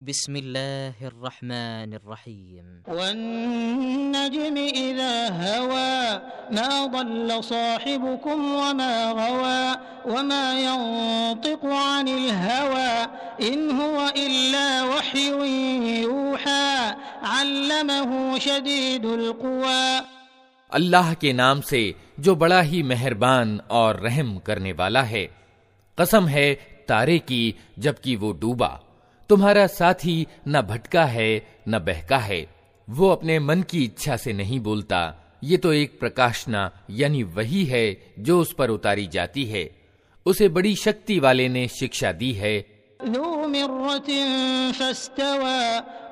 बिस्मिल्लाहिर्रहमानिर्रहीम। वन्नज्मि इज़ा हवा मा ضل साहिबुकुम वमा गवा वमा यंतिक़ु अनिल हवा इन हुवा इल्ला वह्युन यूहा अल्लमहु शदीदुल क़ुवा। अल्लाह के नाम से जो बड़ा ही मेहरबान और रहम करने वाला है। कसम है तारे की जबकि वो डूबा, तुम्हारा साथी न भटका है न बहका है। वो अपने मन की इच्छा से नहीं बोलता, ये तो एक प्रकाशना यानी वही है जो उस पर उतारी जाती है। उसे बड़ी शक्ति वाले ने शिक्षा दी है। ज़ू मिर्रतिन फस्तवा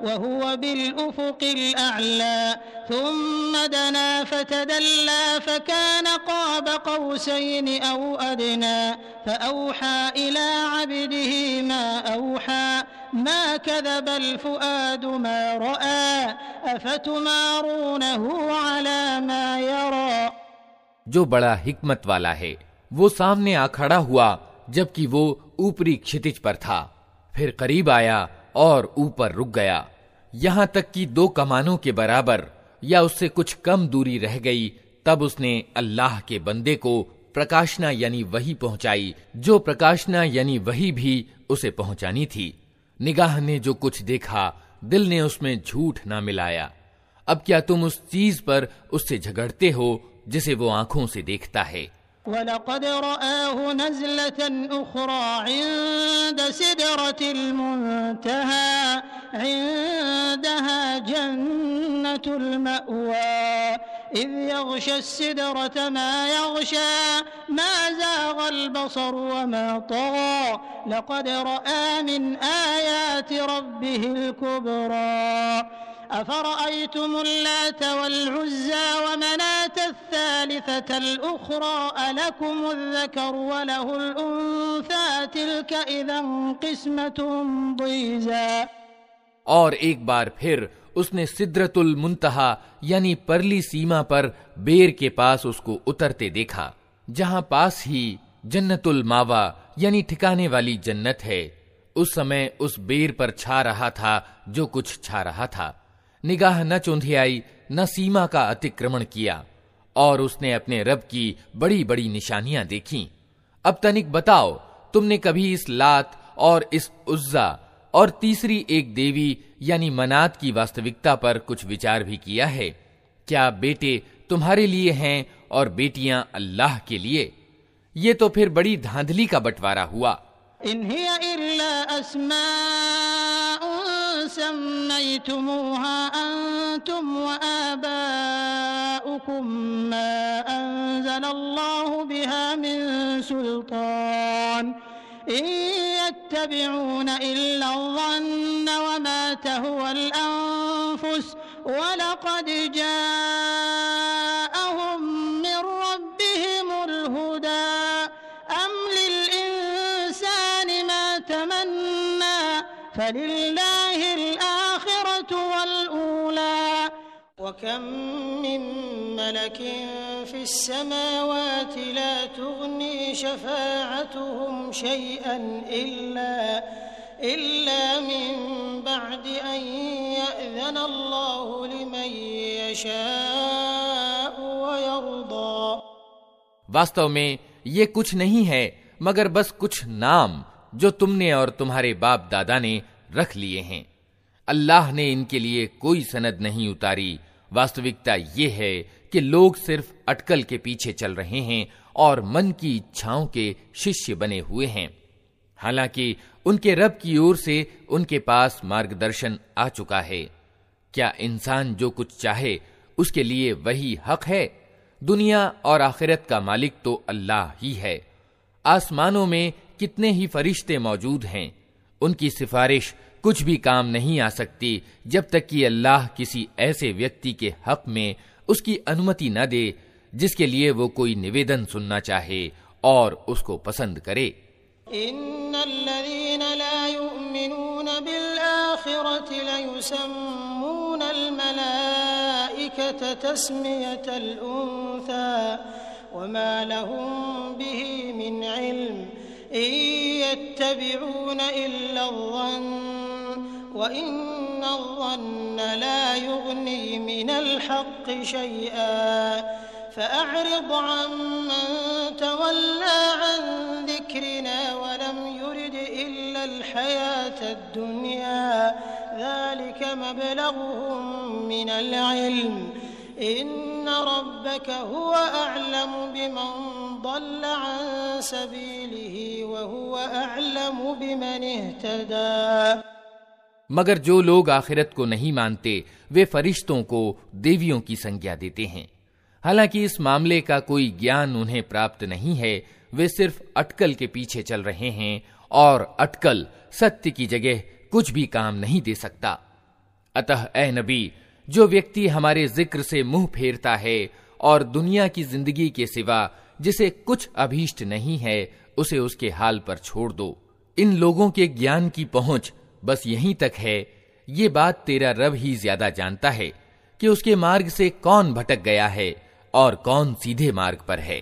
वहुव बिल-उफ़ुक़िल अअला थुम्मा दना फ़तदल्ला फ़कान क़ाब क़ौसैन औ अदना फ़अौहा इला अब्दिही मा औहा मा कज़बल फ़ुआदु मा रआ अफ़तुमारूनहु अला मा यरा। जो बड़ा हिकमत वाला है वो सामने आ खड़ा हुआ जबकि वो ऊपरी क्षितिज पर था, फिर करीब आया और ऊपर रुक गया, यहां तक कि 2 कमानों के बराबर या उससे कुछ कम दूरी रह गई। तब उसने अल्लाह के बंदे को प्रकाशना यानी वही पहुंचाई, जो प्रकाशना यानी वही भी उसे पहुंचानी थी। निगाह ने जो कुछ देखा दिल ने उसमें झूठ ना मिलाया। अब क्या तुम उस चीज पर उससे झगड़ते हो जिसे वो आंखों से देखता है। वलक़द रआहु नज़लतन उख़रा इंद सिदरतिल मुंतहा इंदहा जन्नतुल मअवा इज़ यग़शा सिदरत मा यग़शा मा ज़ाग़ल बसर वमा तग़ा लक़द रआ मिन आयाति रब्बिहिल कुबरा अफ़रअय्तुमुल लात वल उज़्ज़ा व मनात अल-सालिसतल उख़रा अलकुमुज़ ज़करु व लहुल उन्सा तिल्क इज़न क़िस्मतुन ज़ीज़ा। और एक बार फिर उसने सिदरतुल मुंतहा यानी परली सीमा पर बेर के पास उसको उतरते देखा, जहां पास ही जन्नतुल मावा यानी ठिकाने वाली जन्नत है। उस समय उस बेर पर छा रहा था जो कुछ छा रहा था। निगाह न चुंधियाई न सीमा का अतिक्रमण किया और उसने अपने रब की बड़ी बड़ी निशानियां देखीं। अब तनिक बताओ, तुमने कभी इस लात और इस उज़्ज़ा और तीसरी एक देवी यानी मनात की वास्तविकता पर कुछ विचार भी किया है? क्या बेटे तुम्हारे लिए हैं और बेटियां अल्लाह के लिए? ये तो फिर बड़ी धांधली का बंटवारा हुआ। इन हिया इल्ला अस्माउन सम्मय्तुमूहा अंतुम व आबाउकुम मा अंज़लल्लाहु बिहा मिन सुल्तान इन यत्तबिऊन इल्ला ज़न्न व मा तहवल अनफुस व लक़द जाअहुम मिन रब्बिहिमुल हुदा अम लिल-इंसानि मा तमन्ना फलिल्लाहिल आखिरतु वल ऊला व कम मिन मलकिन फिस समावाति ला तुग़नी शफ़ाअतुहुम शैअन इल्ला मिन बअदि अन यअज़न अल्लाहु लिमन यशाअ व यर्दा। वास्तव में ये कुछ नहीं है मगर बस कुछ नाम जो तुमने और तुम्हारे बाप दादा ने रख लिए हैं। अल्लाह ने इनके लिए कोई सनद नहीं उतारी। वास्तविकता ये है कि लोग सिर्फ अटकल के पीछे चल रहे हैं और मन की इच्छाओं के शिष्य बने हुए हैं, हालांकि उनके रब की ओर से उनके पास मार्गदर्शन आ चुका है। क्या इंसान जो कुछ चाहे उसके लिए वही हक है? दुनिया और आखिरत का मालिक तो अल्लाह ही है। आसमानों में कितने ही फरिश्ते मौजूद हैं, उनकी सिफारिश कुछ भी काम नहीं आ सकती जब तक कि अल्लाह किसी ऐसे व्यक्ति के हक में उसकी अनुमति न दे जिसके लिए वो कोई निवेदन सुनना चाहे और उसको पसंद करे। इन्नल्लज़ीना ला युमिनून बिल आखिरति लयुसम्मूनल मलाइकत तस्मियतल उन्सा वमा लहुम बिही मिन इल्म इन यत्तबिऊन इल्ला ज़न्न वइन्नज़्ज़न्न ला युग़नी मिनल हक़्क़ि शैआ फ़अअरिज़ अम्मन तवल्ला अन ज़िक्रिना वलम युरिद इल्लल हयातद दुनिया ज़ालिक मबलग़ुहुम मिनल इल्म इन्न रब्बक हुव अअलमु बिमन ضل عن سبيله وهو أعلم بمن اهتدى। मगर जो लोग आखिरत को नहीं मानते वे फरिश्तों को देवियों की संज्ञा देते हैं। हालांकि इस मामले का कोई ज्ञान उन्हें प्राप्त नहीं है, वे सिर्फ अटकल के पीछे चल रहे हैं और अटकल सत्य की जगह कुछ भी काम नहीं दे सकता। अतः ए नबी, जो व्यक्ति हमारे जिक्र से मुंह फेरता है और दुनिया की जिंदगी के सिवा जिसे कुछ अभीष्ट नहीं है उसे उसके हाल पर छोड़ दो। इन लोगों के ज्ञान की पहुंच बस यहीं तक है। ये बात तेरा रब ही ज्यादा जानता है कि उसके मार्ग से कौन भटक गया है और कौन सीधे मार्ग पर है।